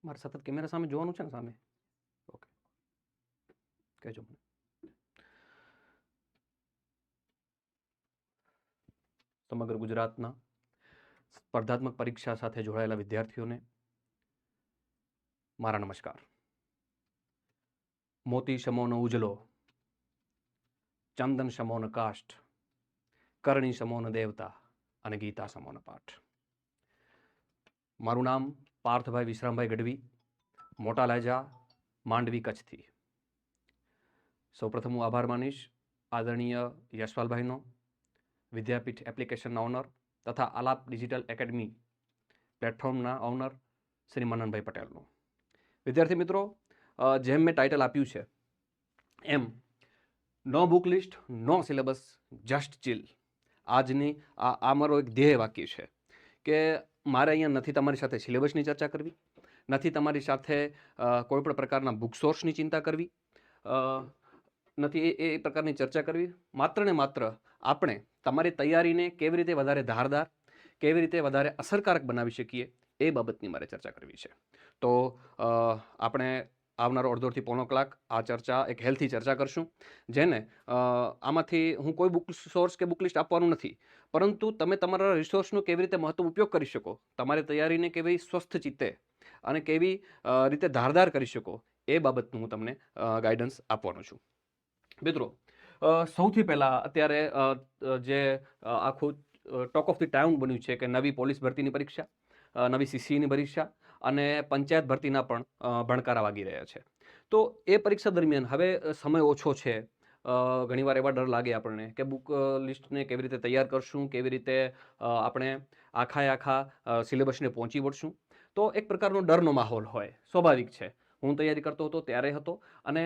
મારે સતત કેમેરા સામે જોવાનું છે ને સામે. ઓકે, કહેજો મને. સમગ્ર ગુજરાતના સ્પર્ધાત્મક પરીક્ષા સાથે જોડાયેલા વિદ્યાર્થીઓને મારા નમસ્કાર. મોતી સમોનો ઉજલો, ચંદન સમોન કાષ્ઠ, કરણી સમોન દેવતા અને ગીતા સમોન પાઠ. મારું નામ પાર્થભાઈ વિશ્રામભાઈ ગઢવી, મોટા લાજા, માંડવી, કચ્છથી. સૌપ્રથમ હું આભાર માનીશ આદરણીય યશપાલભાઈનો, વિદ્યાપીઠ એપ્લિકેશનના ઓનર તથા આલાપ ડિજિટલ એકેડમી પ્લેટફોર્મના ઓનર શ્રી મનનભાઈ પટેલનો. વિદ્યાર્થી મિત્રો, જેમ મેં ટાઇટલ આપ્યું છે એમ no book list, no syllabus, just chill. આજની આ મારો એક ધ્યેય વાક્ય છે કે મારે અહીંયા નથી તમારી સાથે સિલેબસની ચર્ચા કરવી, નથી તમારી સાથે કોઈ પણ પ્રકારના બુક સોર્સની ચિંતા કરવી, નથી એ પ્રકારની ચર્ચા કરવી. માત્ર ને માત્ર આપણે તમારી તૈયારીને કેવી રીતે વધારે ધારદાર, કેવી રીતે વધારે અસરકારક બનાવી શકીએ એ બાબતની મારે ચર્ચા કરવી છે. તો આપણે આવનારો અડધોથી પોણો કલાક આ ચર્ચા એક હેલ્થી ચર્ચા કરશું, જેને આમાંથી હું કોઈ બુક સોર્સ કે બુક લિસ્ટ આપવાનું નથી, પરંતુ તમે તમારા રિસોર્સનો કેવી રીતે મહત્તમ ઉપયોગ કરી શકો, તમારી તૈયારીને કેવી સ્વસ્થ ચિત્તે અને કેવી રીતે ધારદાર કરી શકો એ બાબતનું હું તમને ગાઈડન્સ આપવાનો છું. મિત્રો, સૌથી પહેલાં અત્યારે જે આખું ટોક ઓફ ધી ટાઉન બન્યું છે કે નવી પોલીસ ભરતીની પરીક્ષા, નવી સીસીની પરીક્ષા અને પંચાયત ભરતીના પણ ભણકારા વાગી રહ્યા છે. તો એ પરીક્ષા દરમિયાન હવે સમય ઓછો છે. ઘણીવાર એવા ડર લાગે આપણને કે બુક લિસ્ટને કેવી રીતે તૈયાર કરશું, કેવી રીતે આપણે આખા સિલેબસને પહોંચી વળશું. તો એક પ્રકારનો ડરનો માહોલ હોય, સ્વાભાવિક છે. હું તૈયારી કરતો હતો ત્યારે હતો અને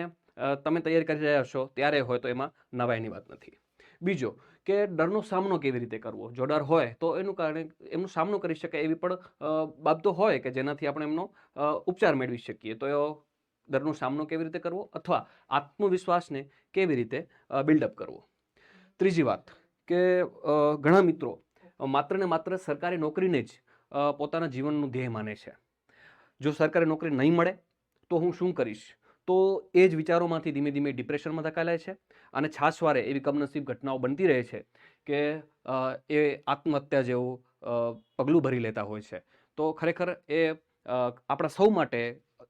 તમે તૈયારી કરી રહ્યા છો ત્યારે હોય, તો એમાં નવાઈની વાત નથી. બીજો કે ડરનો સામનો કેવી રીતે કરવો. જો ડર હોય તો એનું કારણે એમનો સામનો કરી શકાય એવી પણ બાબતો હોય કે જેનાથી આપણે એમનો ઉપચાર મેળવી શકીએ. તો એ ડરનો સામનો કેવી રીતે કરવો અથવા આત્મવિશ્વાસને કેવી રીતે બિલ્ડઅપ કરવો. ત્રીજી વાત કે ઘણા મિત્રો માત્ર ને માત્ર સરકારી નોકરીને જ પોતાના જીવનનું ધ્યેય માને છે. જો સરકારી નોકરી નહીં મળે તો હું શું કરીશ, તો એ જ વિચારોમાંથી ધીમે ધીમે ડિપ્રેશનમાં ધકેલાય છે અને છાશવારે એવી કમનસીબ ઘટનાઓ બનતી રહે છે કે એ આત્મહત્યા જેવું પગલું ભરી લેતા હોય છે. તો ખરેખર એ આપણા સૌ માટે,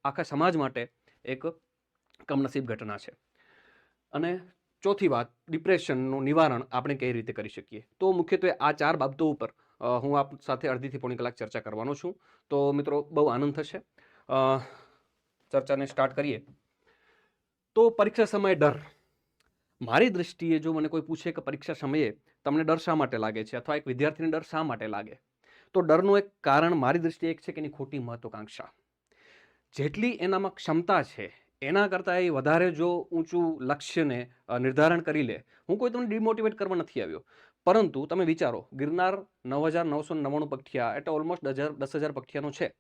આખા સમાજ માટે એક કમનસીબ ઘટના છે. અને ચોથી વાત, ડિપ્રેશનનું નિવારણ આપણે કઈ રીતે કરી શકીએ. તો મુખ્યત્વે આ 4 બાબતો ઉપર હું આપ સાથે અડધીથી પોણી કલાક ચર્ચા કરવાનો છું. તો મિત્રો, બહુ આનંદ થશે. ચર્ચાને સ્ટાર્ટ કરીએ. તો પરીક્ષા સમયે ડર. મારી દૃષ્ટિએ જો મને કોઈ પૂછે કે પરીક્ષા સમયે તમને ડર શા માટે લાગે છે અથવા એક વિદ્યાર્થીને ડર શા માટે લાગે, તો ડરનું એક કારણ મારી દૃષ્ટિએ એક છે કે એની ખોટી મહત્વાકાંક્ષા. જેટલી એનામાં ક્ષમતા છે એના કરતાં એ વધારે જો ઊંચું લક્ષ્યને નિર્ધારણ કરી લે. હું કોઈ તમને ડિમોટિવેટ કરવા નથી આવ્યો, પરંતુ તમે વિચારો, ગિરનાર 9,999 પગથિયા એટલે ઓલમોસ્ટ 10,000 પગથિયાનો છે.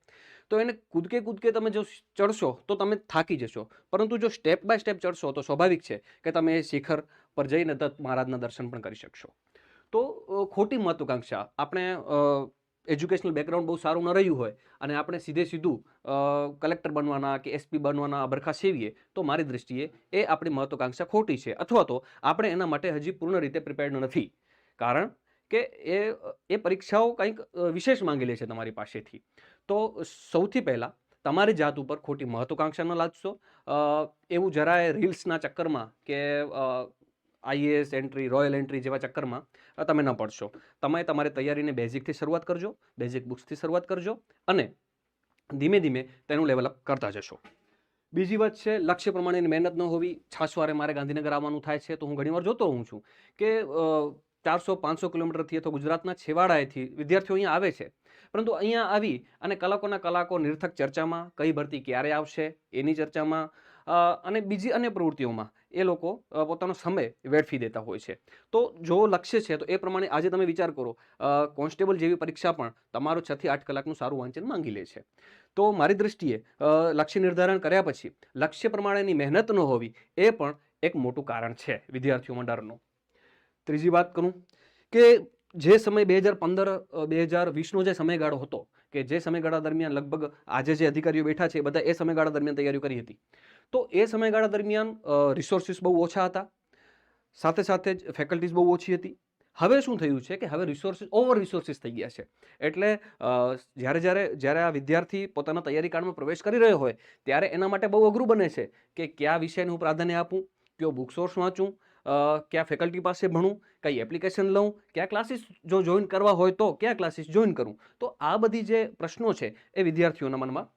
તો એને કૂદકે તમે જો ચડશો તો તમે થાકી જશો, પરંતુ જો સ્ટેપ બાય સ્ટેપ ચડશો તો સ્વાભાવિક છે કે તમે એ શિખર પર જઈને દત્ત મહારાજના દર્શન પણ કરી શકશો. તો ખોટી મહત્વાકાંક્ષા, આપણે એજ્યુકેશનલ બેકગ્રાઉન્ડ બહુ સારું ન રહ્યું હોય અને આપણે સીધું કલેક્ટર બનવાના કે એસપી બનવાના અબરખા સેવીએ, તો મારી દૃષ્ટિએ એ આપણી મહત્વાકાંક્ષા ખોટી છે, અથવા તો આપણે એના માટે હજી પૂર્ણ રીતે પ્રિપેર્ડ નથી. કારણ કે એ પરીક્ષાઓ કંઈક વિશેષ માંગી લે છે તમારી પાસેથી. તો સૌથી પહેલાં તમારી જાત ઉપર ખોટી મહત્વાકાંક્ષા ન લાદશો. એવું જરાય રીલ્સના ચક્કરમાં કે આઈએએસ એન્ટ્રી, રોયલ એન્ટ્રી જેવા ચક્કરમાં તમે ન પડશો. તમે તમારી તૈયારીને બેઝિકથી શરૂઆત કરજો, બેઝિક બુક્સથી શરૂઆત કરજો અને ધીમે ધીમે તેનું લેવલઅપ કરતા જશો. બીજી વાત છે લક્ષ્ય પ્રમાણેની મહેનત ન હોવી. છાશવારે મારે ગાંધીનગર આવવાનું થાય છે તો હું ઘણીવાર જોતો હોઉં છું કે 400-500 કિલોમીટરથી અથવા ગુજરાતના છેવાડાએથી વિદ્યાર્થીઓ અહીંયા આવે છે, પરંતુ અહીંયા આવી અને કલાકોના કલાકો નિરર્થક ચર્ચામાં, કઈ ભરતી ક્યારે આવશે એની ચર્ચામાં અને બીજી અન્ય પ્રવૃત્તિઓમાં એ લોકો પોતાનો સમય વેડફી દેતા હોય છે. તો જો લક્ષ્ય છે તો એ પ્રમાણે આજે તમે વિચાર કરો, કોન્સ્ટેબલ જેવી પરીક્ષા પણ તમારો 6 થી 8 કલાકનું સારું વાંચન માંગી લે છે. તો મારી દૃષ્ટિએ લક્ષ્ય નિર્ધારણ કર્યા પછી લક્ષ્ય પ્રમાણેની મહેનત ન હોવી એ પણ એક મોટું કારણ છે વિદ્યાર્થીઓમાં ડરનું. ત્રીજી વાત કરું કે જે સમય 2015 2020નો જે સમયગાળો હતો કે જે સમયગાળા દરમિયાન લગભગ આજે જે અધિકારીઓ બેઠા છે એ બધા એ સમયગાળા દરમિયાન તૈયારીઓ કરી હતી. તો એ સમયગાળા દરમિયાન રિસોર્સિસ બહુ ઓછા હતા, સાથે સાથે જ ફેકલ્ટીઝ બહુ ઓછી હતી. હવે શું થયું છે કે હવે ઓવર રિસોર્સિસ થઈ ગયા છે. એટલે જ્યારે જ્યારે જ્યારે આ વિદ્યાર્થી પોતાના તૈયારી કાળમાં પ્રવેશ કરી રહ્યો હોય ત્યારે એના માટે બહુ અઘરું બને છે કે કયા વિષયને હું પ્રાધાન્ય આપું, કયો બુક સોર્સ વાંચું, કયા ફેકલ્ટી પાસે ભણું, કઈ એપ્લિકેશન લઉં, કયા ક્લાસીસ જો જોઈન કરવા હોય તો કયા ક્લાસીસ જોઈન કરું. તો આ બધી જે પ્રશ્નો છે એ વિદ્યાર્થીઓના મનમાં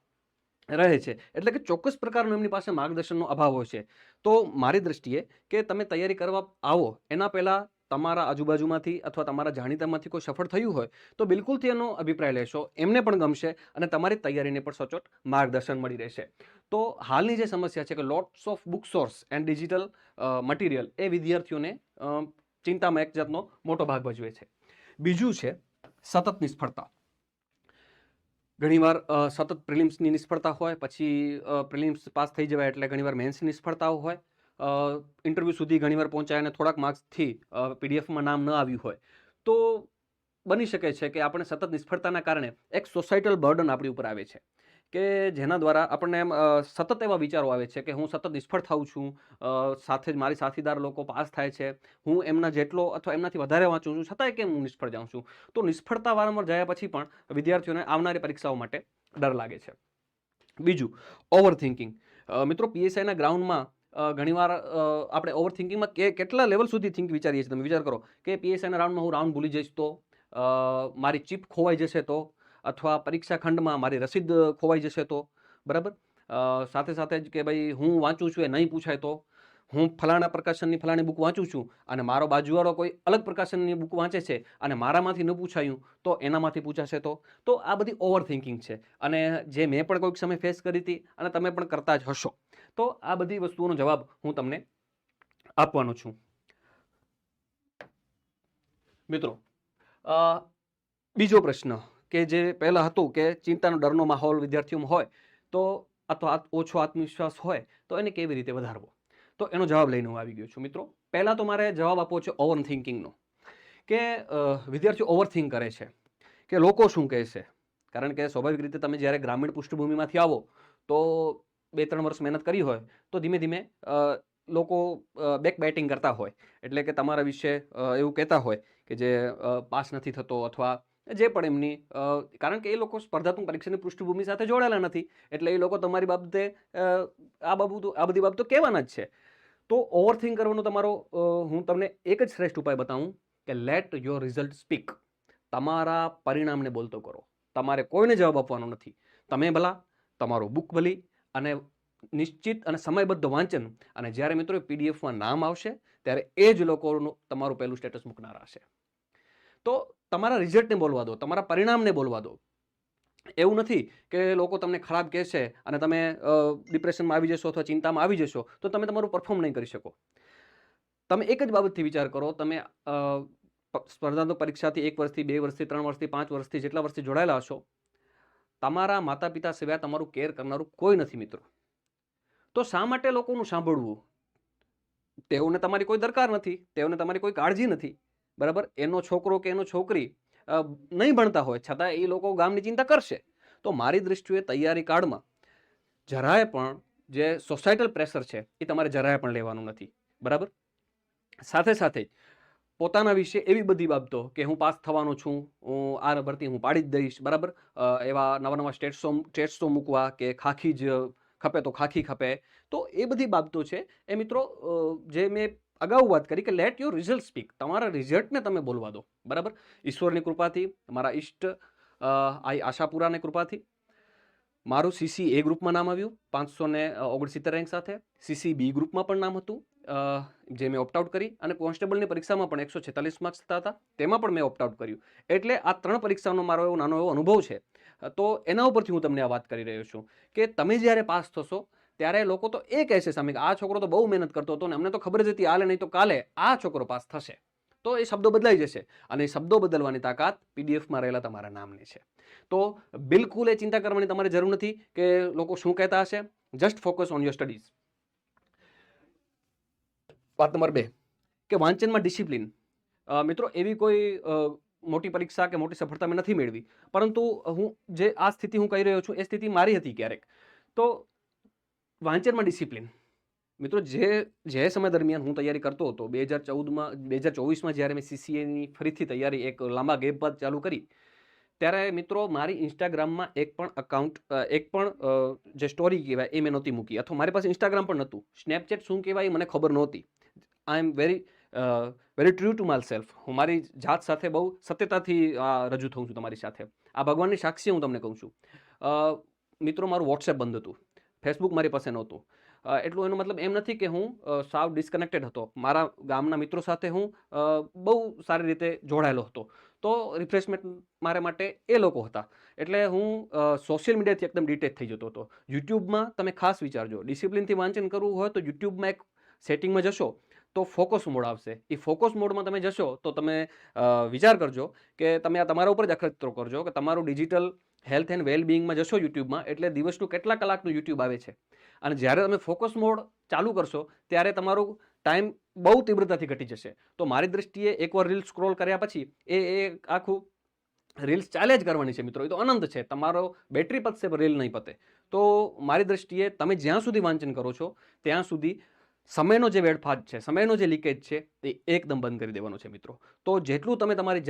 રહે છે. એટલે કે ચોક્કસ પ્રકારનો એમની પાસે માર્ગદર્શનનો અભાવ હોય છે. તો મારી દ્રષ્ટિએ કે તમે તૈયારી કરવા આવો એના પહેલાં તમારા આજુબાજુમાંથી અથવા તમારા જાણીતામાંથી કોઈ સફળ થયું હોય તો બિલકુલથી એનો અભિપ્રાય લેશો, એમને પણ ગમશે અને તમારી તૈયારીને પણ સચોટ માર્ગદર્શન મળી રહેશે. તો હાલની જે સમસ્યા છે કે lots of book source and digital material એ વિદ્યાર્થીઓને ચિંતામાં એક જાતનો મોટો ભાગ ભજવે છે. બીજું છે સતત નિષ્ફળતા. ઘણીવાર સતત પ્રિલિમ્સની નિષ્ફળતા હોય, પછી પ્રિલિમ્સ પાસ થઈ જવાય એટલે ઘણીવાર મેન્સની નિષ્ફળતાઓ હોય, ઇન્ટરવ્યૂ સુધી ઘણીવાર પહોંચાય અને થોડાક માર્ક્સથી પીડીએફમાં નામ ન આવ્યું હોય. તો બની શકે છે કે આપણે સતત નિષ્ફળતાના કારણે એક સોસાયટલ બર્ડન આપણી ઉપર આવે છે કે જેના દ્વારા આપણને એમ સતત એવા વિચારો આવે છે કે હું સતત નિષ્ફળ થાઉં છું, સાથે જ મારી સાથીદાર લોકો પાસ થાય છે, હું એમના જેટલો અથવા એમનાથી વધારે વાંચું છું છતાંય કેમ હું નિષ્ફળ જાઉં છું. તો નિષ્ફળતા વારંવાર જાય પછી પણ વિદ્યાર્થીઓને આવનારી પરીક્ષાઓ માટે ડર લાગે છે. બીજું ઓવર થિંકિંગ. મિત્રો પીએસઆઈના ગ્રાઉન્ડમાં ઘણીવાર આપણે ઓવર થિંકિંગમાં કેટલા લેવલ સુધી થિંક વિચારીએ છીએ. તમે વિચાર કરો કે પીએસઆઈના રાઉન્ડમાં હું રાઉન્ડ ભૂલી જઈશ તો, મારી ચિપ ખોવાઈ જશે તો, અથવા પરીક્ષા ખંડમાં મારી રસીદ ખોવાઈ જશે તો, બરાબર. સાથે સાથે જ કે ભાઈ હું વાંચું છું એ નહીં પૂછાય તો, હું ફલાણા પ્રકાશનની ફલાણી બુક વાંચું છું અને મારો બાજુવાળો કોઈ અલગ પ્રકાશનની બુક વાંચે છે અને મારામાંથી ન પૂછાયું તો એનામાંથી પૂછાશે તો. તો આ બધી ઓવર થિંકિંગ છે અને જે મેં પણ કોઈક સમય ફેસ કરી હતી અને તમે પણ કરતા જ હશો. તો આ બધી વસ્તુઓનો જવાબ હું તમને આપવાનો છું. મિત્રો બીજો પ્રશ્ન કે જે પહેલા હતું કે ચિંતાનો ડરનો માહોલ વિદ્યાર્થીઓમાં હોય તો અથવા ઓછો આત્મવિશ્વાસ હોય તો એને કેવી રીતે વધારવો, તો એનો જવાબ લઈને હું આવી ગયો છું. મિત્રો પહેલાં તો મારે જવાબ આપવો છે ઓવર થિંકિંગનો, કે વિદ્યાર્થીઓ ઓવર થિંક કરે છે કે લોકો શું કહેશે. કારણ કે સ્વાભાવિક રીતે તમે જ્યારે ગ્રામીણ પૃષ્ઠભૂમિમાંથી આવો તો 2-3 વર્ષ મહેનત કરી હોય તો ધીમે ધીમે લોકો બેક બેટિંગ કરતા હોય, એટલે કે તમારા વિશે એવું કહેતા હોય કે જે પાસ નથી થતો અથવા જે પણ એમની, કારણ કે એ લોકો સ્પર્ધાત્મક પરીક્ષાની પૃષ્ઠભૂમિ સાથે જોડાયેલા નથી એટલે એ લોકો તમારી બાબતે આ બધી બાબતો કહેવાના જ છે. તો ઓવરથિંક કરવાનો તમારો હું તમને એક જ શ્રેષ્ઠ ઉપાય બતાવું કે લેટ યોર રિઝલ્ટ સ્પીક. તમારા પરિણામને બોલતો કરો. તમારે કોઈને જવાબ આપવાનો નથી. તમે ભલા, તમારો બુક ભલી અને નિશ્ચિત અને સમયબદ્ધ વાંચન, અને જ્યારે મિત્રો પીડીએફમાં નામ આવશે ત્યારે એ જ લોકોનું તમારું પહેલું સ્ટેટસ મૂકનારા હશે. તો તમારા રિઝલ્ટને બોલવા દો, તમારા પરિણામને બોલવા દો. એવું નથી કે લોકો તમને ખરાબ કહેશે અને તમે ડિપ્રેશનમાં આવી જશો અથવા ચિંતામાં આવી જશો તો તમે તમારું પરફોર્મ નહીં કરી શકો. તમે એક જ બાબતથી વિચાર કરો, તમે સ્પર્ધાત્મક પરીક્ષાથી 1 વર્ષથી 2 વર્ષથી 3 વર્ષથી 5 વર્ષથી જેટલા વર્ષથી જોડાયેલા હશો, તમારા માતા પિતા સિવાય તમારું કેર કરનારું કોઈ નથી મિત્રો. તો શા માટે લોકોનું સાંભળવું? તેઓને તમારી કોઈ દરકાર નથી, તેઓને તમારી કોઈ કાળજી નથી, બરાબર. એનો છોકરો કે એનો છોકરી નહીં ભણતા હોય છતાં એ લોકો ગામની ચિંતા કરશે. તો મારી દૃષ્ટિએ તૈયારી કાળમાં જરાય પણ જે સોસાયટલ પ્રેશર છે એ તમારે જરાય પણ લેવાનું નથી, બરાબર. સાથે સાથે પોતાના વિશે એવી બધી બાબતો કે હું પાસ થવાનો છું, હું આ ભરતી હું પાડી જ દઈશ, બરાબર. એવા નવા સ્ટેટ્સો મૂકવા કે ખાખી જ ખપે તો ખાખી ખપે. તો એ બધી બાબતો છે એ મિત્રો જે મેં અગાઉ વાત કરી કે લેટ યોર રિઝલ્ટ સ્પીક. તમારા રિઝલ્ટને તમે બોલવા દો, બરાબર. ઈશ્વરની કૃપાથી, મારા ઈષ્ટ આશાપુરાની કૃપાથી મારું સીસી એ ગ્રુપમાં નામ આવ્યું 569 રેન્ક સાથે. સીસી બી ગ્રુપમાં પણ નામ હતું જે મેં ઓપ્ટ આઉટ કરી, અને કોન્સ્ટેબલની પરીક્ષામાં પણ 146 માર્ક્સ થતા હતા તેમાં પણ મેં ઓપ્ટ આઉટ કર્યું. એટલે આ 3 પરીક્ષાનો મારો એવો નાનો એવો અનુભવ છે. તો એના ઉપરથી હું તમને આ વાત કરી રહ્યો છું કે તમે જ્યારે પાસ થશો ત્યારે લોકો તો એ કહેશે સામે કે આ છોકરો તો બહુ મહેનત કરતો હતો ને અમને તો ખબર જ હતી હાલે નહીં તો કાલે આ છોકરો પાસ થશે. તો એ શબ્દો બદલાઈ જશે અને એ શબ્દો બદલવાની તાકાત પીડીએફમાં રહેલા તમારા નામની છે. તો બિલકુલ એ ચિંતા કરવાની તમારે જરૂર નથી કે લોકો શું કહેતા હશે. Just focus on your studies. વાત નંબર 2 કે વાંચનમાં ડિસિપ્લિન. મિત્રો એવી કોઈ મોટી પરીક્ષા કે મોટી સફળતા મેં નથી મેળવી, પરંતુ હું જે આ સ્થિતિ હું કહી રહ્યો છું એ સ્થિતિ મારી હતી ક્યારેક. તો વાંચનમાં ડિસિપ્લિન. મિત્રો, જે સમય દરમિયાન હું તૈયારી કરતો હતો 2024માં જ્યારે મેં CCAની ફરીથી તૈયારી એક લાંબા ગેપ બાદ ચાલુ કરી, ત્યારે મિત્રો મારી ઇન્સ્ટાગ્રામમાં એક પણ જે સ્ટોરી કહેવાય એ મેં નહોતી મૂકી, અથવા મારી પાસે ઇન્સ્ટાગ્રામ પણ નહોતું. સ્નેપચેટ શું કહેવાય એ મને ખબર નહોતી. I am very true to myself. હું મારી જાત સાથે બહુ સત્યતાથી રજૂ થઉં છું તમારી સાથે. આ ભગવાનની સાક્ષી હું તમને કહું છું. મિત્રો, મારું વોટ્સએપ બંધ હતું, ફેસબુક મારી પાસે નહોતું. એટલું એનો મતલબ એમ નથી કે હું સાવ ડિસ્કનેક્ટેડ હતો. મારા ગામના મિત્રો સાથે હું બહુ સારી રીતે જોડાયેલો હતો. તો રિફ્રેશમેન્ટ મારા માટે એ લોકો હતા. એટલે હું સોશિયલ મીડિયાથી એકદમ ડિટેચ થઈ જતો હતો. યુટ્યુબમાં તમે ખાસ વિચારજો, ડિસિપ્લિનથી વાંચન કરવું હોય તો યુટ્યુબમાં એક સેટિંગમાં જશો તો ફોકસ મોડ આવશે. એ ફોકસ મોડમાં તમે જશો તો તમે વિચાર કરજો કે તમે આ તમારા ઉપર જ અખતરો કરજો કે તમારું ડિજિટલ હેલ્થ એન્ડ વેલબિંગમાં જશો યુટ્યુબમાં, એટલે દિવસનું કેટલા કલાકનું યુટ્યુબ આવે છે. અને જ્યારે તમે ફોકસ મોડ ચાલુ કરશો ત્યારે તમારું ટાઈમ બહુ તીવ્રતાથી ઘટી જશે. તો મારી દૃષ્ટિએ એકવાર રીલ સ્ક્રોલ કર્યા પછી એ આખું રીલ્સ ચાલે જ કરવાની છે મિત્રો. એ તો અનંત છે. તમારો બેટરી પતશે પણ રીલ નહીં પતે. તો મારી દૃષ્ટિએ તમે જ્યાં સુધી વાંચન કરો છો ત્યાં સુધી સમયનો જે વેડફાટ છે, સમયનો જે લીકેજ છે એ એકદમ બંધ કરી દેવાનો છે મિત્રો. તો જેટલું તમે તમારી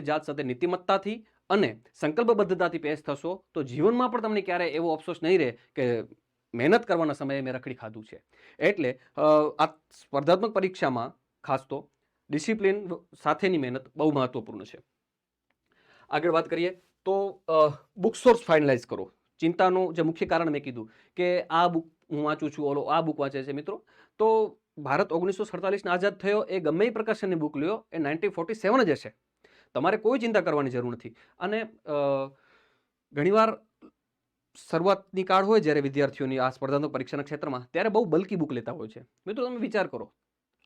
જાત સાથે નીતિમત્તાથી અને સંકલ્પબદ્ધતાથી પેશ થશો તો જીવનમાં પણ તમને ક્યારેય એવો અફસોસ નહીં રહે કે મહેનત કરવાના સમયે મેં રખડી ખાધું છે. એટલે આ સ્પર્ધાત્મક પરીક્ષામાં ખાસ તો ડિસિપ્લિન સાથેની મહેનત બહુ મહત્વપૂર્ણ છે. આગળ વાત કરીએ તો બુક સોર્સ ફાઇનલાઇઝ કરો. ચિંતાનું જે મુખ્ય કારણ મેં કીધું કે આ બુક હું વાંચું છું, ઓલો આ બુક વાંચે છે મિત્રો. તો ભારત 1947 આઝાદ થયો એ ગમે એ પ્રકાશનની બુક લ્યો એ 1947 જ હશે. તમારે કોઈ ચિંતા કરવાની જરૂર નથી. અને ઘણીવાર શરૂઆતની કાળ હોય જ્યારે વિદ્યાર્થીઓની આ સ્પર્ધાત્મક પરીક્ષાના ક્ષેત્રમાં, ત્યારે બહુ બલ્કી બુક લેતા હોય છે. મિત્રો, તમે વિચાર કરો,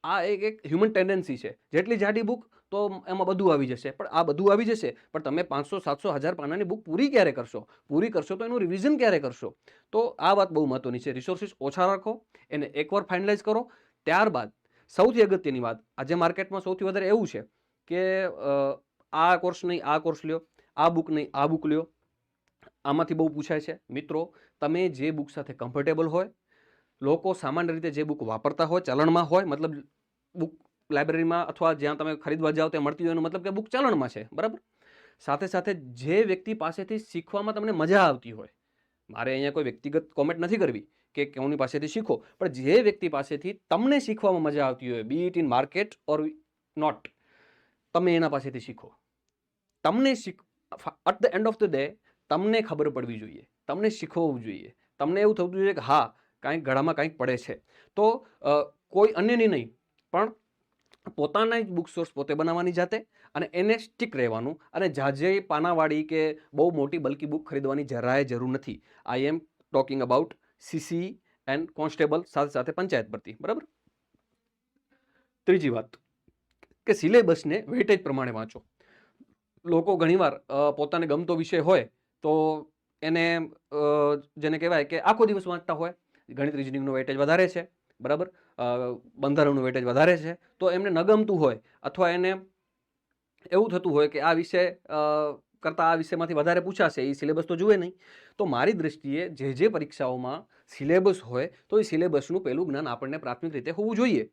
આ એક હ્યુમન ટેન્ડન્સી છે. જેટલી જાડી બુક તો એમાં બધું આવી જશે, પણ આ બધું આવી જશે પણ તમે 500, 700, 1000 પાનાની બુક પૂરી કરશો તો એનું રિવિઝન ક્યારે કરશો? તો આ વાત બહુ મહત્વની છે. રિસોર્સિસ ઓછા રાખો, એને એકવાર ફાઇનલાઇઝ કરો. ત્યારબાદ સૌથી અગત્યની વાત, આજે માર્કેટમાં સૌથી વધારે એવું છે કે આ કોર્સ નહીં આ કોર્સ લ્યો, આ બુક નહીં આ બુક લ્યો. આમાંથી બહુ પૂછાય છે. મિત્રો, તમે જે બુક સાથે કમ્ફર્ટેબલ હોય, લોકો સામાન્ય રીતે જે બુક વાપરતા હોય, ચલણમાં હોય, મતલબ બુક લાઇબ્રેરીમાં અથવા જ્યાં તમે ખરીદવા જાઓ ત્યાં મળતી હોય એનો મતલબ કે બુક ચલણમાં છે, બરાબર. સાથે સાથે જે વ્યક્તિ પાસેથી શીખવામાં તમને મજા આવતી હોય, મારે અહીંયા કોઈ વ્યક્તિગત કોમેન્ટ નથી કરવી કે કોની પાસેથી શીખો, પણ જે વ્યક્તિ પાસેથી તમને શીખવામાં મજા આવતી હોય, be it in market or not, તમે એના પાસેથી શીખો. તમને at the end of the day તમને ખબર પડવી જોઈએ, તમને શીખવવું જોઈએ, તમને એવું થવું જોઈએ કે હા કાંઈક ગળામાં કાંઈક પડે છે. તો કોઈ અન્યની નહીં પણ પોતાના જ બુક સોર્સ પોતે બનાવવાની જાતે, અને એને સ્ટીક રહેવાનું. અને જાજે પાનાવાળી કે બહુ મોટી બલ્કી બુક ખરીદવાની જરાય જરૂર નથી. I am talking about CC and constable, સાથે સાથે પંચાયત ભરતી, બરાબર. ત્રીજી વાત કે સિલેબસને વેઇટેજ પ્રમાણે વાંચો. લોકો ઘણીવાર પોતાને ગમતો વિષય હોય તો એને જેને કહેવાય કે આખો દિવસ વાંચતા હોય. ગણિત રીઝનિંગનો વેટેજ વધારે છે, બરાબર, બંધારણનું વેટેજ વધારે છે, તો એમને ન ગમતું હોય અથવા એને એવું થતું હોય કે આ વિષય કરતાં આ વિષયમાંથી વધારે પૂછાશે, એ સિલેબસ તો જુએ નહીં. તો મારી દૃષ્ટિએ જે પરીક્ષાઓમાં સિલેબસ હોય તો એ સિલેબસનું પહેલું જ્ઞાન આપણને પ્રાથમિક રીતે હોવું જોઈએ.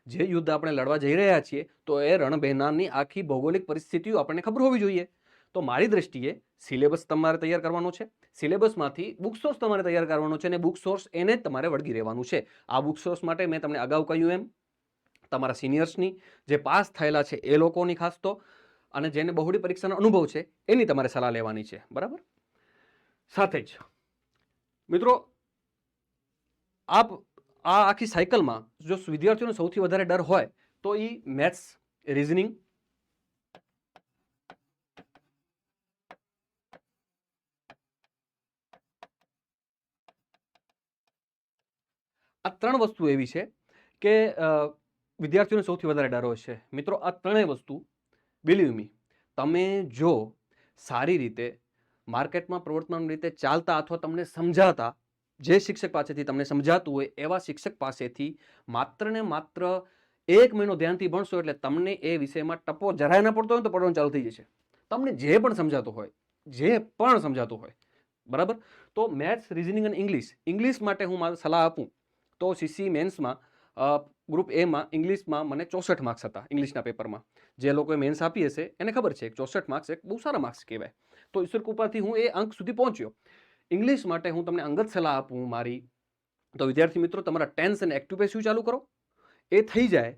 જે યુદ્ધ આપણે લડવા જઈ રહ્યા છીએ તો એ રણભેનાની આખી ભૌગોલિક પરિસ્થિતિઓ આપણને ખબર હોવી જોઈએ. તો મારી દૃષ્ટિએ સિલેબસ તમારે તૈયાર કરવાનો છે, સિલેબસમાંથી બુક સોર્સ તમારે તૈયાર કરવાનો છે, અને બુક સોર્સ એને જ તમારે વળગી રહેવાનું છે. આ બુક સોર્સ માટે મેં તમને અગાઉ કહ્યું એમ તમારા સિનિયર્સની, જે પાસ થયેલા છે એ લોકોની ખાસ તો, અને જેને બહુડી પરીક્ષાનો અનુભવ છે એની તમારે સલાહ લેવાની છે, બરાબર. સાથે જ મિત્રો, આ આખી સાયકલમાં જો વિદ્યાર્થીઓને સૌથી વધારે ડર હોય તો એ મેથ્સ, રીઝનિંગ, આ ત્રણ વસ્તુ એવી છે કે વિદ્યાર્થીઓને સૌથી વધારે ડર હોય છે. મિત્રો, આ ત્રણેય વસ્તુ બિલીવ મી, તમે જો સારી રીતે માર્કેટમાં પ્રવર્તમાન રીતે ચાલતા અથવા તમને સમજાતા, જે શિક્ષક પાસેથી તમને સમજાતું હોય એવા શિક્ષક પાસેથી માત્ર ને માત્ર 1 મહિનો ધ્યાનથી ભણશો એટલે તમને એ વિષયમાં ટપો જરાય ના પડતો હોય તો પડવાનું ચાલુ થઈ જશે. તમને જે પણ સમજાતું હોય બરાબર. તો મેથ્સ, રિઝનિંગ અને ઇંગ્લિશ માટે હું મારી સલાહ આપું તો સીસી મેન્સમાં ગ્રુપ એમાં ઇંગ્લિશમાં મને 64 માર્ક્સ હતા ઇંગ્લિશના પેપરમાં. જે લોકોએ મેન્સ આપી હશે એને ખબર છે 64 માર્ક્સ એક બહુ સારા માર્ક્સ કહેવાય. તો ઈશ્વર કૃપાથી હું એ અંક સુધી પહોંચ્યો. ઇંગ્લિશ માટે હું તમને અંગત સલાહ આપું મારી, તો વિદ્યાર્થી મિત્રો તમારા ટેન્સ અને એક્ટિવ પેસિવ ચાલુ કરો. એ થઈ જાય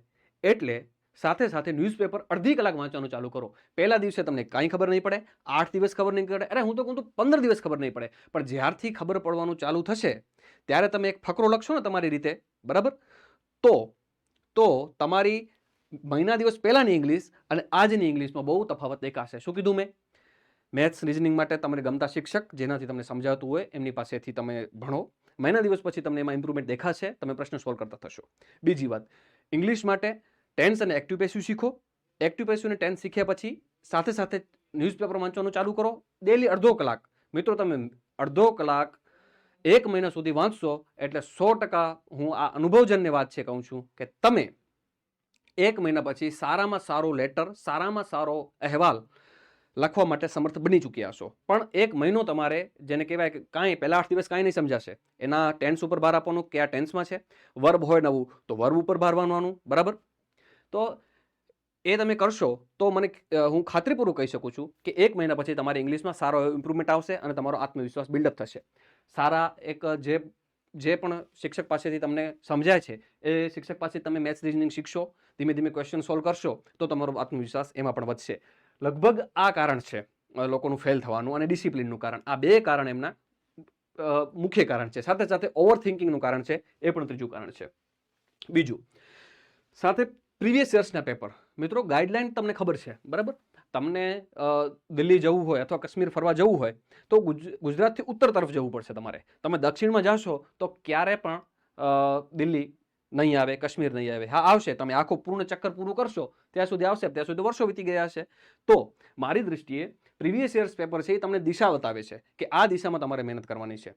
એટલે સાથે સાથે ન્યૂઝપેપર અડધી કલાક વાંચવાનું ચાલુ કરો. પહેલા દિવસે તમને કાંઈ ખબર નહીં પડે, 8 દિવસ ખબર નહીં પડે, અરે હું તો કહું તો 15 દિવસ ખબર નહીં પડે. પણ જ્યારથી ખબર પડવાનું ચાલુ થશે ત્યારે તમે એક ફકરો લખશો ને તમારી રીતે, બરાબર, તો તમારી મહિના દિવસ પહેલાની ઇંગ્લિશ અને આજની ઇંગ્લિશમાં બહુ તફાવત દેખાશે. શું કીધું મેં? મેથ્સ, રિઝનિંગ માટે તમારે ગમતા શિક્ષક જેનાથી તમને સમજાવતું હોય એમની પાસેથી તમે ભણો. મહિના દિવસ પછી તમને એમાં ઇમ્પ્રુવમેન્ટ દેખાશે, તમે પ્રશ્ન સોલ્વ કરતા થશો. બીજી વાત, ઇંગ્લિશ માટે ટેન્સ અને એક્ટિવ પેસિવ શીખો. એક્ટિવ પેસિવ અને ટેન્સ શીખ્યા પછી સાથે સાથે ન્યૂઝપેપર વાંચવાનું ચાલુ કરો. ડેલી અડધો કલાક. મિત્રો તમે અડધો કલાક 1 મહિના સુધી વાંચશો એટલે 100% હું આ અનુભવજન્ય વાત છે કહું છું કે તમે 1 મહિના પછી સારામાં સારો લેટર, સારામાં સારો અહેવાલ લખવા માટે સમર્થ બની ચૂક્યા હશો. પણ 1 મહિનો તમારે, જેને કહેવાય કે કાંઈ પહેલા 8 દિવસ કાંઈ નહીં સમજાશે, એના ટેન્સ ઉપર ભાર આપવાનું, કયા ટેન્સમાં છે, વર્બ હોય નવું તો વર્બ ઉપર ભાર આપવાનું, બરાબર. તો એ તમે કરશો તો હું ખાતરીપૂર્વક કહી શકું છું કે 1 મહિના પછી તમારી ઇંગ્લિશમાં સારો ઇમ્પ્રુવમેન્ટ આવશે અને તમારો આત્મવિશ્વાસ બિલ્ડઅપ થશે. સારા એક જે પણ શિક્ષક પાસેથી તમને સમજાય છે એ શિક્ષક પાસે તમે મેથ્સ, રિઝનિંગ શીખશો, ધીમે ધીમે ક્વેશ્ચન સોલ્વ કરશો તો તમારો આત્મવિશ્વાસ એમાં પણ વધશે. લગભગ આ કારણ છે લોકોનું ફેલ થવાનું અને ડિસિપ્લિનનું કારણ. આ 2 કારણ એમના મુખ્ય કારણ છે. સાથે સાથે ઓવર થિંકિંગનું કારણ છે, એ પણ ત્રીજું કારણ છે. બીજું, સાથે પ્રીવિયસ યર્સના પેપર. મિત્રો ગાઈડલાઈન તમને ખબર છે, બરાબર. તમને દિલ્હી જવું હોય અથવા કાશ્મીર ફરવા જવું હોય તો ગુજરાતથી ઉત્તર તરફ જવું પડશે તમારે. તમે દક્ષિણમાં જશો તો ક્યારે પણ દિલ્હી નહીં આવે, કાશ્મીર નહીં આવે. હા આવશે, તમે આખું પૂર્ણ ચક્કર પૂરું કરશો ત્યાં સુધી આવશે, ત્યાં સુધી વર્ષો વીતી ગયા હશે. તો મારી દૃષ્ટિએ પ્રીવિયસ યર્સ પેપર છે એ તમને દિશા બતાવે છે કે આ દિશામાં તમારે મહેનત કરવાની છે.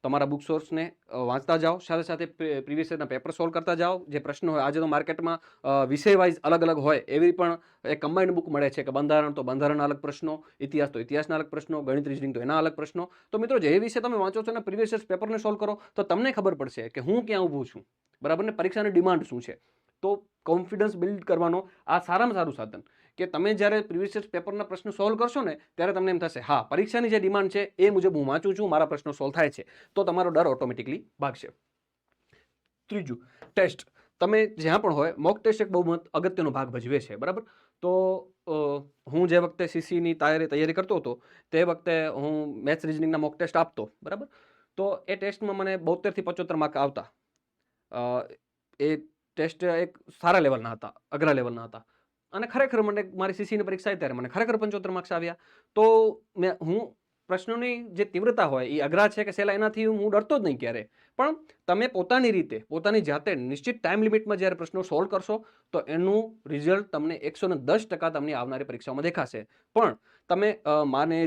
તમારા બુક સોર્સને વાંચતા જાઓ, સાથે સાથે પ્રીવિયસ યરના પેપર સોલ્વ કરતા જાઓ. જે પ્રશ્નો હોય, આજે તો માર્કેટમાં વિષય વાઇઝ અલગ અલગ હોય એવી પણ એક કમ્બાઇન્ડ બુક મળે છે કે બંધારણ તો બંધારણના અલગ પ્રશ્નો, ઇતિહાસ તો ઇતિહાસના અલગ પ્રશ્નો, ગણિત, રિઝનિંગ તો એના અલગ પ્રશ્નો. તો મિત્રો જે વિશે તમે વાંચો છો અને પ્રીવિયસ યર્સ પેપરને સોલ્વ કરો તો તમને ખબર પડશે કે હું ક્યાં ઊભું છું, બરાબર ને. પરીક્ષાની ડિમાન્ડ શું છે, તો કોન્ફિડન્સ બિલ્ડ કરવાનો આ સારામાં સારું સાધન કે તમે જ્યારે પ્રીવિયસ યર્સ પેપરના પ્રશ્ન સોલ્વ કરશો ને ત્યારે તમને એમ થશે હા પરીક્ષાની જે ડિમાન્ડ છે એ મુજબ હું વાંચું છું, મારા પ્રશ્નો સોલ્વ થાય છે, તો તમારો ડર ઓટોમેટિકલી ભાગશે. ત્રીજું, ટેસ્ટ. તમે જ્યાં પણ હોય મોક ટેસ્ટ એક બહુ અગત્યનો ભાગ ભજવે છે, બરાબર. તો હું જે વખતે સીસીની તૈયારી કરતો હતો તે વખતે હું મેથ્સ, રિઝનિંગના મોક ટેસ્ટ આપતો, બરાબર. તો એ ટેસ્ટમાં મને 72 થી 75 માર્ક આવતા. એ ટેસ્ટ એક સારા લેવલના હતા, અઘરા લેવલના હતા. અને ખરેખર મને મારી સીસીની પરીક્ષા ત્યારે મને ખરેખર 75 માર્ક્સ આવ્યા. તો હું પ્રશ્નોની જે તીવ્રતા હોય એ અઘરા છે કે સહેલા એનાથી હું ડરતો જ નહીં ક્યારે. પણ તમે પોતાની રીતે, પોતાની જાતે નિશ્ચિત ટાઈમ લિમિટમાં જ્યારે પ્રશ્નો સોલ્વ કરશો તો એનું રિઝલ્ટ તમને 110% તમને આવનારી પરીક્ષાઓમાં દેખાશે. પણ તમે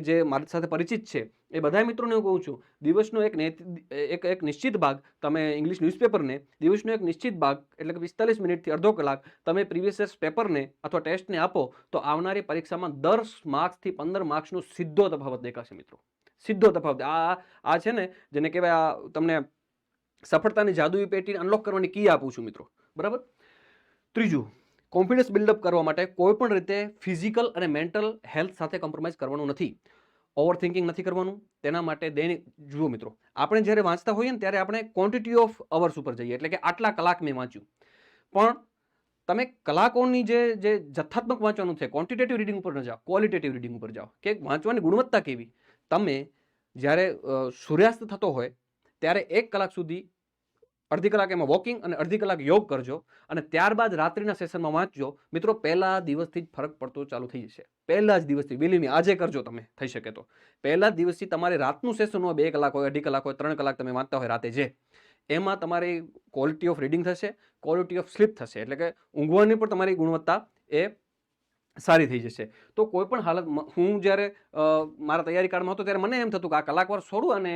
જે મારી સાથે પરિચિત છે એ બધા મિત્રોને હું કહું છું, દિવસનો એક નિશ્ચિત ભાગ તમે ઇંગ્લિશ ન્યૂઝપેપરને, દિવસનો એક નિશ્ચિત ભાગ એટલે કે 45 મિનિટથી અડધો કલાક તમે પ્રીવિયસ યર્સ પેપરને અથવા ટેસ્ટને આપો તો આવનારી પરીક્ષામાં 10 માર્ક્સથી 15 માર્ક્સનો સીધો તફાવત દેખાશે મિત્રો. સીધો તફાવત. આ છે ને જેને કહેવાય, તમને સફળતાની જાદુઈ પેટી અનલોક કરવાની કી આપું છું મિત્રો, બરાબર. ત્રીજું, કોન્ફિડન્સ બિલ્ડઅપ કરવા માટે કોઈ પણ રીતે ફિઝિકલ અને મેન્ટલ હેલ્થ સાથે કોમ્પ્રોમાઇઝ કરવાનું નથી. ઓવર થિંકિંગ નથી કરવાનું. તેના માટે જુઓ મિત્રો, આપણે જ્યારે વાંચતા હોઈએ ને ત્યારે આપણે ક્વોન્ટિટી ઓફ અવર્સ ઉપર જઈએ, એટલે કે આટલા કલાક મેં વાંચ્યું. પણ તમે કલાકોની જે જથ્થાત્મક વાંચવાનું છે, ક્વોન્ટિટેટિવ રીડિંગ ઉપર ન જાઓ, ક્વોલિટેટિવ રીડિંગ ઉપર જાઓ કે વાંચવાની ગુણવત્તા કેવી. તમે જ્યારે સૂર્યાસ્ત થતો હોય ત્યારે 1 કલાક સુધી અડધી કલાક એમાં વોકિંગ અને અડધી કલાક યોગ કરજો અને ત્યારબાદ રાત્રિના સેશનમાં વાંચજો. મિત્રો પહેલા દિવસથી જ ફરક પડતો ચાલુ થઈ જશે. પહેલા જ દિવસથી, બિલીવ મી, આજે કરજો તમે થઈ શકે તો. પહેલા જ દિવસથી તમારે રાતનું સેશન હોય, 2 કલાક હોય, અઢી કલાક હોય, 3 કલાક તમે વાંચતા હોય રાતે, જે એમાં તમારી ક્વોલિટી ઓફ રીડિંગ થશે, ક્વોલિટી ઓફ સ્લીપ થશે, એટલે કે ઊંઘવાની પણ તમારી ગુણવત્તા એ સારી થઈ જશે. તો કોઈ પણ હાલત હું જ્યારે મારા તૈયારી કાળમાં હતો ત્યારે મને એમ થતું કે આ કલાકવાર છોડું અને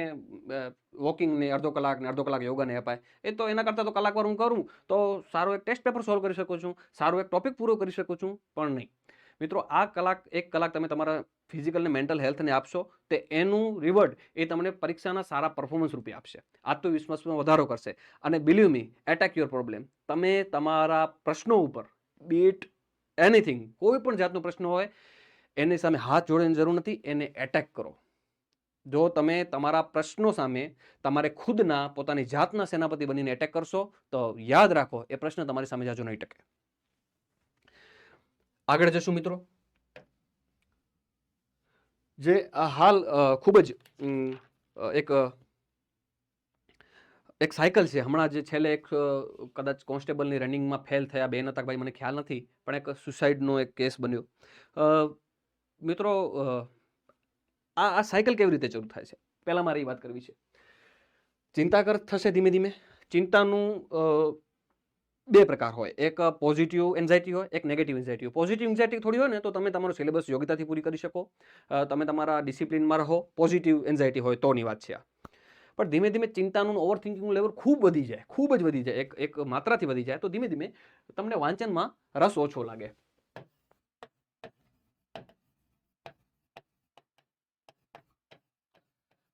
વોકિંગને અડધો કલાક યોગાને અપાય. એ તો એના કરતાં તો કલાકવાર હું કરું તો સારો એક ટેસ્ટ પેપર સોલ્વ કરી શકું છું, સારો એક ટોપિક પૂરો કરી શકું છું. પણ નહીં મિત્રો, આ એક કલાક તમે તમારા ફિઝિકલ ને મેન્ટલ હેલ્થને આપશો તે એનું રિવોર્ડ એ તમને પરીક્ષાના સારા પરફોર્મન્સ રૂપે આપશે, આત્મવિશ્વાસમાં વધારો કરશે. અને believe me, attack your problem. તમે તમારા પ્રશ્નો ઉપર બીટ એનીથિંગ, કોઈ પણ જાતનો પ્રશ્ન હોય એની સામે હાથ જોડવાની જરૂર નથી, એને એટેક કરો. જો તમે તમારા પ્રશ્નો સામે તમારે ખુદના પોતાની જાતના સેનાપતિ બનીને એટેક કરશો તો યાદ રાખો, એ પ્રશ્ન તમારી સામે જાજો નહીં ટકે. આગળ જશું મિત્રો. જે હાલ ખૂબ જ એક સાયકલ છે. હમણાં જે છેલ્લે એક કદાચ કોન્સ્ટેબલની રનિંગમાં ફેલ થયા, બેન હતા ભાઈ, મને ખ્યાલ નથી, પણ એક સુસાઇડનો એક કેસ બન્યો. મિત્રો, આ સાયકલ કેવી રીતે શરૂ થાય છે, પહેલાં મારે એ વાત કરવી છે. ચિંતા થશે ધીમે ધીમે. ચિંતાનું બે પ્રકાર હોય, એક પોઝિટિવ એન્ઝાયટી હોય, એક નેગેટિવ એન્ઝાયટી હોય. પોઝિટિવ એન્ઝાયટી થોડી હોય ને તો તમે તમારો સિલેબસ યોગ્યતાથી પૂરી કરી શકો, તમે તમારા ડિસિપ્લિનમાં રહો. પોઝિટિવ એન્ઝાયટી હોય તોની વાત છે આ. પણ ધીમે ધીમે ચિંતાનું ઓવર થિંકિંગનું લેવલ ખૂબ જ વધી જાય, એક માત્રાથી વધી જાય તો ધીમે ધીમે તમને વાંચનમાં રસ ઓછો લાગે.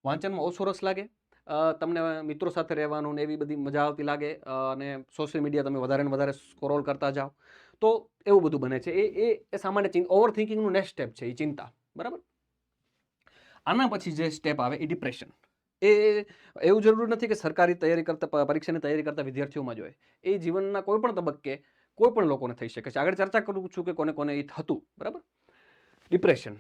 વાંચનમાં ઓછો રસ લાગે, તમને મિત્રો સાથે રહેવાનું ને એવી બધી મજા આવતી લાગે, અને સોશિયલ મીડિયા તમે વધારે ને વધારે સ્ક્રોલ કરતા જાઓ તો એવું બધું બને છે. એ સામાન્ય ઓવર થિંકિંગનું નેક્સ્ટ સ્ટેપ છે, એ ચિંતા. બરાબર. આના પછી જે સ્ટેપ આવે એ ડિપ્રેશન. એ એવું જરૂર નથી કે સરકારી તૈયારી કરતા, પરીક્ષાની તૈયારી કરતા વિદ્યાર્થીઓમાં જ હોય. એ જીવનના કોઈ પણ તબક્કે કોઈ પણ લોકોને થઈ શકે છે. આગળ ચર્ચા કરું છું કે કોને કોને એ થતું. બરાબર. ડિપ્રેશન.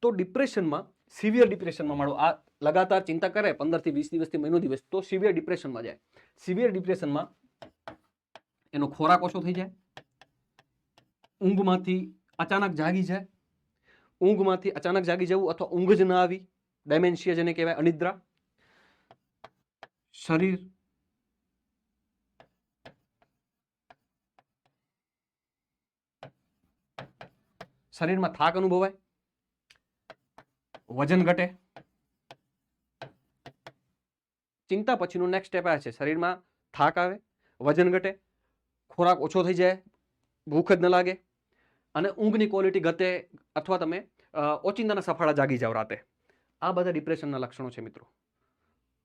તો ડિપ્રેશનમાં, સિવિયર ડિપ્રેશનમાં માણો આ લગાતાર ચિંતા કરે 15 થી 20 દિવસથી મહિનો દિવસ, તો સિવિયર ડિપ્રેશનમાં જાય. સિવિયર ડિપ્રેશનમાં એનો ખોરાક ઓછો થઈ જાય, ઊંઘમાંથી અચાનક જાગી જાય, ઊંઘમાંથી અચાનક જાગી જવું અથવા ઊંઘ જ ના આવી, ડાયમેન્શિયા જેને કહેવાય, અનિદ્રા. શરીરમાં થાક અનુભવાય, વજન ઘટે. ચિંતા પછીનું નેક્સ્ટ સ્ટેપ આ છે, શરીરમાં થાક આવે, વજન ઘટે, ખોરાક ઓછો થઈ જાય, ભૂખ જ ન લાગે, અને ઊંઘની ક્વોલિટી ઘટે, અથવા તમે ઓચિંતાના સફાળા જાગી જાઓ રાતે. આ બધા ડિપ્રેશનના લક્ષણો છે મિત્રો.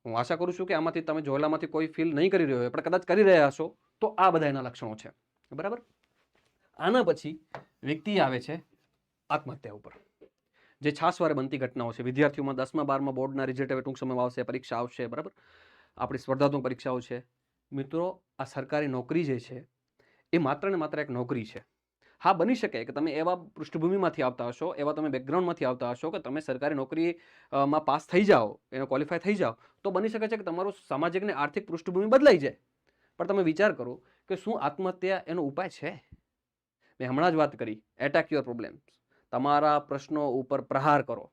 હું આશા કરું છું કે આમાંથી તમે જોયેલામાંથી કોઈ ફીલ નહીં કરી રહ્યો હોય, પણ કદાચ કરી રહ્યા હશો તો આ બધા એના લક્ષણો છે. બરાબર. આના પછી વ્યક્તિ આવે છે આત્મહત્યા ઉપર. જે છાસવારે બનતી ઘટનાઓ છે. વિદ્યાર્થીઓમાં 10મા 12મા બોર્ડના રિઝલ્ટ હવે ટૂંક સમયમાં આવશે, પરીક્ષા આવશે. બરાબર. આપણી સ્પર્ધાત્મક પરીક્ષાઓ છે. મિત્રો, આ સરકારી નોકરી જે છે એ માત્ર ને માત્ર એક નોકરી છે. હા, બની શકે કે તમે એવા પૃષ્ઠભૂમિમાંથી આવતા હશો, એવા તમે બેકગ્રાઉન્ડમાંથી આવતા હશો કે તમે સરકારી નોકરીમાં પાસ થઈ જાઓ, એનો ક્વોલિફાય થઈ જાઓ તો બની શકે છે કે તમારું સામાજિક ને આર્થિક પૃષ્ઠભૂમિ બદલાઈ જાય. પણ તમે વિચાર કરો કે શું આત્મહત્યા એનો ઉપાય છે? મેં હમણાં જ વાત કરી, એટેક યોર પ્રોબ્લેમ્સ. તમારા પ્રશ્નો ઉપર પ્રહાર કરો.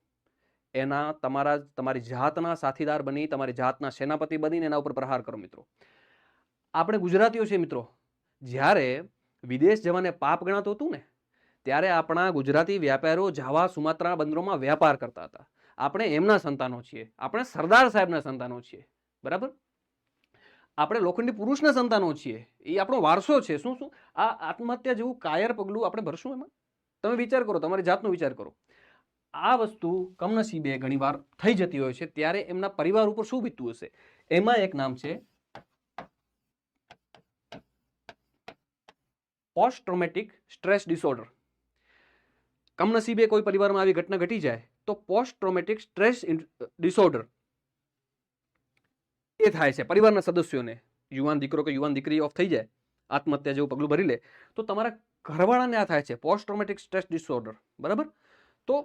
તમારી જાતના સાથીદાર બની, તમારી જાતના સેનાપતિ બનીને એના ઉપર પ્રહાર કરો. મિત્રો, આપણે ગુજરાતીઓ છે મિત્રો, જ્યારે વિદેશ જવાને પાપ ગણાતું હતું ને, ત્યારે આપણા ગુજરાતી વ્યાપારીઓ જાવા સુમાત્રા બંદરોમાં વ્યાપાર કરતા હતા. આપણે એમના સંતાનો છીએ, આપણે સરદાર સાહેબના સંતાનો છીએ. બરાબર. આપણે લોખંડી પુરુષના સંતાનો છીએ, એ આપણો વારસો છે. શું આ આત્મહત્યા જેવું કાયર પગલું આપણે ભરશું એમાં? તમે વિચાર કરો, તમારી જાતનો વિચાર કરો. આ વસ્તુ કમનસીબે ઘણીવાર થઈ જતી હોય છે, ત્યારે એમના પરિવાર ઉપર શું વીતતું હશે? એમાં એક નામ છે પોસ્ટ ટ્રોમેટિક સ્ટ્રેસ ડિસઓર્ડર. કમનસીબે કોઈ પરિવારમાં આવી ઘટના ઘટી જાય તો પોસ્ટ ટ્રોમેટિક સ્ટ્રેસ ડિસઓર્ડર એ થાય છે પરિવારના સદસ્યોને. યુવાન દીકરો કે યુવાન દીકરી ઓફ થઈ જાય, આત્મહત્યા જેવું પગલું ભરી લે, તો તમારા ઘરવાળાને આ થાય છે પોસ્ટ ટ્રોમેટિક સ્ટ્રેસ ડિસઓર્ડર. બરાબર. તો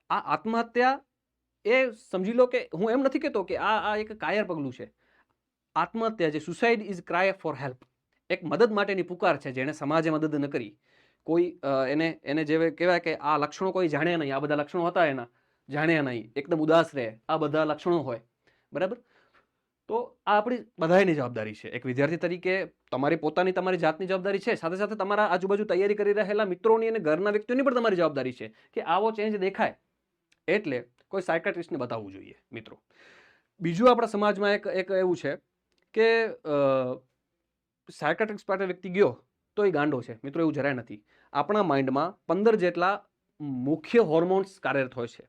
આ આત્મહત્યા એ સમજી લો કે હું એમ નથી કહેતો કે આ એક કાયર પગલું છે. આત્મહત્યા જે suicide is cry for help, એક મદદ માટેની પુકાર છે. જેણે સમાજે મદદ ન કરી, કોઈ એને જે કહેવાય કે આ લક્ષણો કોઈ જાણે નહીં, આ બધા લક્ષણો હતા એના, જાણ્યા નહીં, એકદમ ઉદાસ રહે, આ બધા લક્ષણો હોય. બરાબર. તો આ આપણી બધાની જવાબદારી છે. એક વિદ્યાર્થી તરીકે તમારી જાતની જવાબદારી છે, સાથે સાથે તમારા આજુબાજુ તૈયારી કરી રહેલા મિત્રોની અને ઘરના વ્યક્તિઓની પણ તમારી જવાબદારી છે કે આવો ચેન્જ દેખાય એટલે કોઈ સાયકાટ્રિસ્ટને બતાવવું જોઈએ મિત્રો. બીજું આપણા સમાજમાં એક એવું છે કે સાયકાટ્રિસ્ટ પાસે વ્યક્તિ ગયો તો એ ગાંડો છે. મિત્રો એવું જરાય નથી. આપણા માઇન્ડમાં 15 જેટલા મુખ્ય હોર્મોન્સ કાર્યરત હોય છે.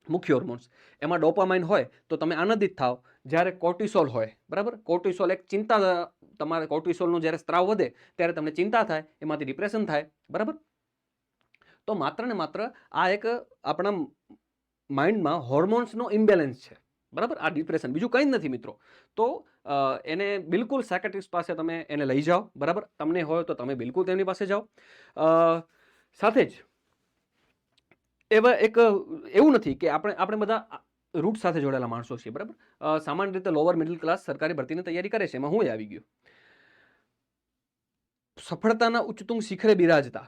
મુખ્ય હોર્મોન્સ એમાં ડોપામાઇન હોય તો તમે આનંદિત થાવ, જ્યારે કોર્ટિસોલ હોય, બરાબર, કોર્ટિસોલ એક ચિંતા, તમારે કોર્ટિસોલનો જ્યારે સ્ત્રાવ વધે ત્યારે તમને ચિંતા થાય, એમાંથી ડિપ્રેશન થાય, બરાબર. તો માત્ર ને માત્ર આ એક આપણા માઇન્ડમાં હોર્મોન્સનો ઇમ્બેલેન્સ છે, બરાબર, આ ડિપ્રેશન, બીજું કંઈ જ નથી મિત્રો. તો એને બિલકુલ સાયકાટ્રિસ્ટ પાસે તમે એને લઈ જાઓ, બરાબર, તમને હોય તો તમે બિલકુલ તેમની પાસે જાઓ. સાથે જ એવા એવું નથી કે આપણે બધા રૂટ સાથે જોડાયેલા માણસો છીએ, બરાબર. સામાન્ય રીતે લોઅર મિડલ ક્લાસ સરકારી ભરતીની તૈયારી કરે છે, એમાં હું આવી ગયો. સફળતાના ઉચ્ચતુંગ શિખરે બિરાજતા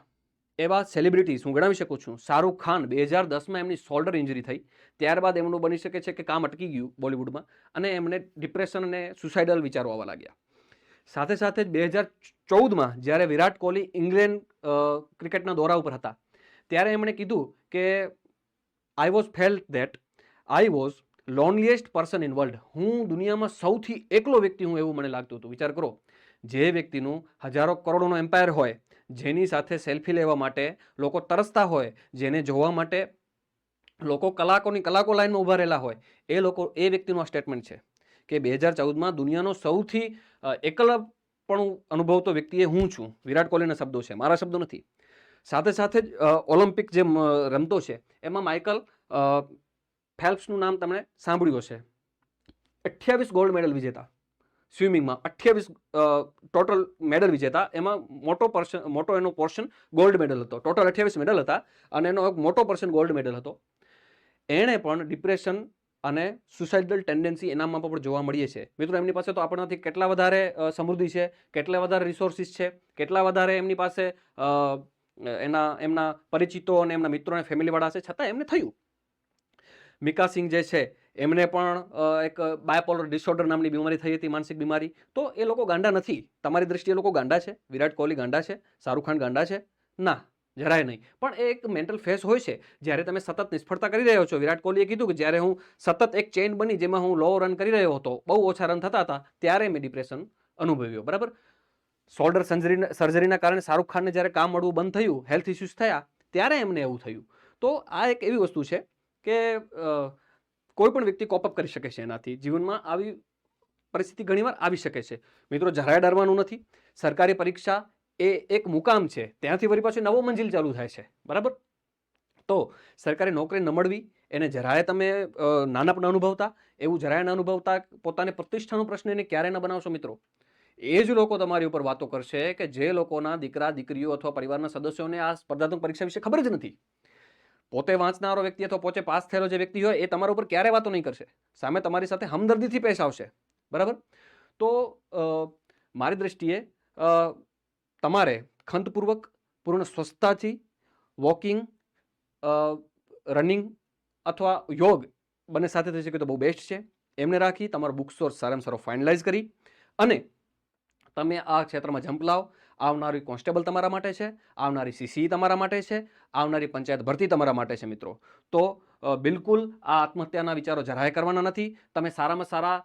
એવા સેલિબ્રિટીઝ હું ગણાવી શકું છું. શાહરૂખ ખાન 2010માં એમની શોલ્ડર ઇન્જરી થઈ, ત્યારબાદ એમનું બની શકે છે કે કામ અટકી ગયું બોલિવૂડમાં અને એમને ડિપ્રેશન અને સુસાઇડલ વિચારો આવવા લાગ્યા. સાથે સાથે જ 2014માં જ્યારે વિરાટ કોહલી ઇંગ્લેન્ડ ક્રિકેટના દોરા ઉપર હતા ત્યારે એમણે કીધું કે I was felt that I was loneliest person in world. હું દુનિયામાં સૌથી એકલો વ્યક્તિ હું, એવું મને લાગતું હતું. વિચાર કરો, જે વ્યક્તિનું હજારો કરોડોનો એમ્પાયર હોય, જેની સાથે સેલ્ફી લેવા માટે લોકો તરસતા હોય, જેને જોવા માટે લોકો કલાકો લાઈનમાં ઊભા રહેલા હોય, એ વ્યક્તિનું આ સ્ટેટમેન્ટ છે કે 2014માં દુનિયાનો સૌથી એકલપણું અનુભવતો વ્યક્તિ એ હું છું. વિરાટ કોહલીના શબ્દો છે, મારા શબ્દો નથી. સાથે સાથે જ ઓલિમ્પિક જે રમતો છે એમાં માઇકલ ફેલ્પ્સનું નામ તમે સાંભળ્યું હશે. 28 ગોલ્ડ મેડલ વિજેતા સ્વિમિંગમાં, 28 ટોટલ મેડલ વિજેતા. એમાં મોટો એનો પોર્શન ગોલ્ડ મેડલ હતો. ટોટલ 28 મેડલ હતા અને એનો એક મોટો પોર્શન ગોલ્ડ મેડલ હતો. એણે પણ ડિપ્રેશન અને સુસાઇડલ ટેન્ડન્સી એનામાં પણ જોવા મળીએ છે મિત્રો. એમની પાસે તો આપણાથી કેટલા વધારે સમૃદ્ધિ છે, કેટલા વધારે રિસોર્સિસ છે, કેટલા વધારે એમની પાસે એમના પરિચિતો અને એમના મિત્રો અને ફેમિલીવાળા છે, છતાં એમને થયું. મિકા સિંહ જે છે એમને પણ એક બાયપોલર ડિસઓર્ડર નામની બીમારી થઈ હતી, માનસિક બીમારી. તો એ લોકો ગાંડા નથી. તમારી દ્રષ્ટિએ લોકો ગાંડા છે? વિરાટ કોહલી ગાંડા છે? શાહરૂખ ખાન ગાંડા છે? ના, જરાય નહીં. પણ એ એક મેન્ટલ ફેસ હોય છે. જ્યારે તમે સતત નિષ્ફળતા કરી રહ્યો છો, વિરાટ કોહલીએ કીધું કે જ્યારે હું સતત એક ચેઇન બની જેમાં હું લો રન કરી રહ્યો હતો, બહુ ઓછા રન થતા હતા, ત્યારે મેં ડિપ્રેશન અનુભવ્યો, બરાબર. શોલ્ડર સર્જરીના કારણે શાહરૂખ ખાનને જ્યારે કામ મળવું બંધ થયું, હેલ્થ ઇસ્યુઝ થયા, ત્યારે એમને એવું થયું. તો આ એક એવી વસ્તુ છે કે કોઈ પણ વ્યક્તિ કોપઅપ કરી શકે છે એનાથી. જીવનમાં આવી પરિસ્થિતિ ઘણીવાર આવી શકે છે મિત્રો. જરાય ડરવાનું નથી. સરકારી પરીક્ષા એ એક મુકામ છે, ત્યાંથી વળી પાછી નવો મંજિલ ચાલુ થાય છે, બરાબર. તો સરકારી નોકરી ન મળવી એને જરાય તમે નાનપ ન અનુભવતા, એવું જરાય ન અનુભવતા, પોતાની પ્રતિષ્ઠાનો પ્રશ્ન એને ક્યારે ન બનાવશો મિત્રો. એ જ લોકો તમારી ઉપર વાતો કરશે કે જે લોકોના દીકરા દીકરીઓ અથવા પરિવારના સદસ્યોને આ સ્પર્ધાત્મક પરીક્ષા વિશે ખબર જ નથી. પોતે વાંચનારો વ્યક્તિ અથવા પોતે પાસ થયેલો જે વ્યક્તિ હોય એ તમારા ઉપર ક્યારે વાતો નહીં કરશે. સામે તમારી સાથે હમદર્દીથી પેશ આવશે, બરાબર. તો મારી દ્રષ્ટિએ તમારે ખંતપૂર્વક, પૂર્ણ સ્વસ્થતાથી વોકિંગ, રનિંગ અથવા યોગ બંને સાથે થઈ શકે તો બહુ બેસ્ટ છે. એમને રાખી તમારો બુક સોર્સ સારામાં સારો ફાઇનલાઇઝ કરી અને તમે આ ક્ષેત્રમાં જંપ લાવો. આવનારી કોન્સ્ટેબલ તમારા માટે છે, આવનારી સીસી તમારા માટે છે, આવનારી પંચાયત ભરતી તમારા માટે છે મિત્રો. તો બિલકુલ આ આત્મહત્યાના વિચારો જરાય કરવાના નથી. તમે સારામાં સારા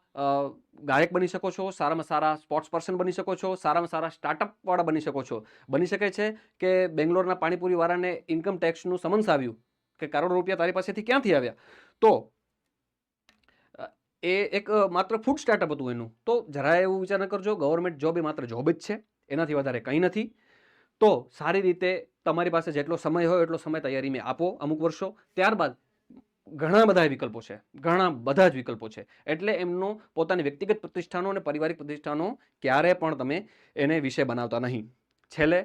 ગાયક બની શકો છો, સારામાં સારા સ્પોર્ટ્સ પર્સન બની શકો છો, સારામાં સારા સ્ટાર્ટઅપવાળા બની શકો છો. બની શકે છે કે બેંગ્લોરના પાણીપુરીવાળાને ઇન્કમ ટેક્સનું સમન્સ આવ્યું કે કરોડો રૂપિયા તારી પાસેથી ક્યાંથી આવ્યા, તો એ એક માત્ર ફૂડ સ્ટાર્ટઅપ હતું એનું. તો જરાય એવું વિચાર ન કરજો. ગવર્મેન્ટ જોબ એ માત્ર જોબ જ છે, એનાથી વધારે કંઈ નથી. તો સારી રીતે તમારી પાસે જેટલો સમય હોય એટલો સમય તૈયારીમાં આપો અમુક વર્ષો. ત્યારબાદ ઘણા બધા વિકલ્પો છે, ઘણા બધા જ વિકલ્પો છે. એટલે એમનો પોતાની વ્યક્તિગત પ્રતિષ્ઠાનો અને પારિવારિક પ્રતિષ્ઠાનો ક્યારે પણ તમે એને વિષય બનાવતા નહીં. છેલ્લે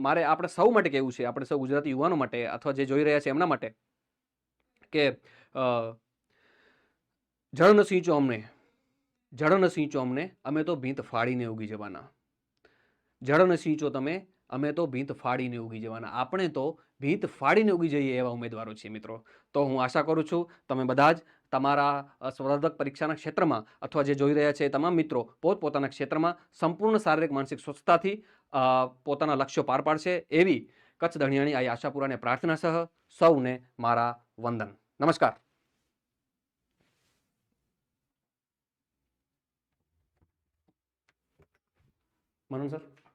મારે આપણે સૌ માટે કહેવું છે, આપણે સૌ ગુજરાતી યુવાનો માટે અથવા જે જોઈ રહ્યા છે એમના માટે, કે જળ ન સિંચો અમને, અમે તો ભીંત ફાડીને ઉગી જવાના. જળ ન સિંચો તમે, અમે તો ભીંત ફાડીને ઉગી જવાના. આપણે તો ભીત ફાડીને ઉગી જઈએ એવા ઉમેદવારો છીએ મિત્રો. તો હું આશા કરું છું તમે બધા જ તમારા સ્પર્ધાત્મક પરીક્ષાના ક્ષેત્રમાં અથવા જે જોઈ રહ્યા છે એ તમામ મિત્રો પોતપોતાના ક્ષેત્રમાં સંપૂર્ણ શારીરિક માનસિક સ્વસ્થતાથી પોતાના લક્ષ્યો પાર પાડશે એવી કચ્છ ધણિયાણી આ આશાપુરાને પ્રાર્થના સહ સૌને મારા વંદન. નમસ્કાર. મનન સર.